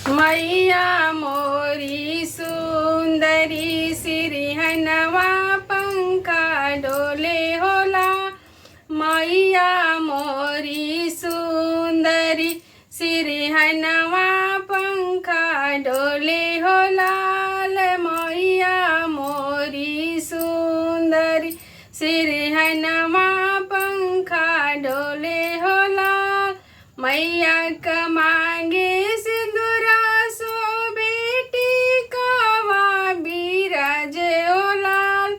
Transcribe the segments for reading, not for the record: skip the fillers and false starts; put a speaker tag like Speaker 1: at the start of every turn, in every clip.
Speaker 1: मैया मोरी सुंदरी सिरहनवा पंखा डोले होला। मैया मोरी सुंदरी सिरहनवा पंखा डोले होला। मैया मोरी सुंदरी सिरहनवा पंखा डोले होला। मैया का मांगे सिंदूरा सो बेटी कावा बिराजे ओ लाल।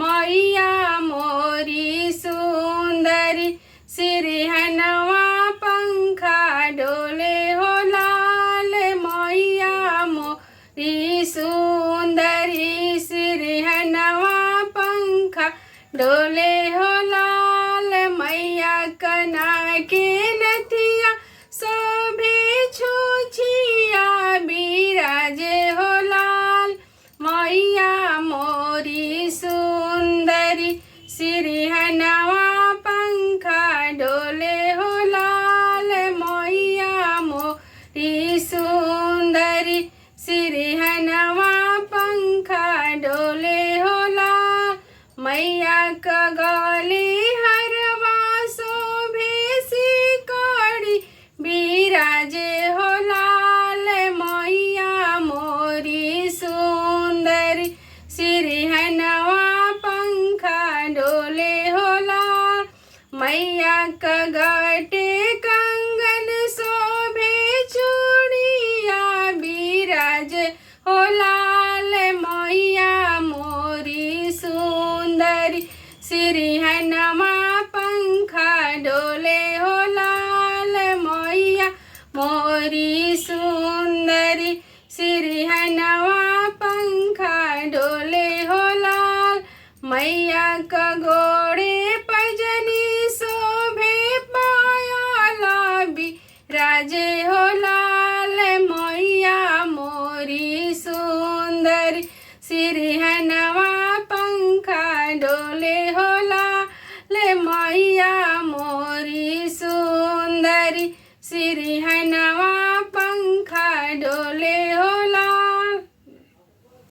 Speaker 1: मैया मोरी सुंदरी सिरहनवा पंखा डोले हो लाल। मैया मोरी सुंदरी सिरहनवा पंखा डोले हो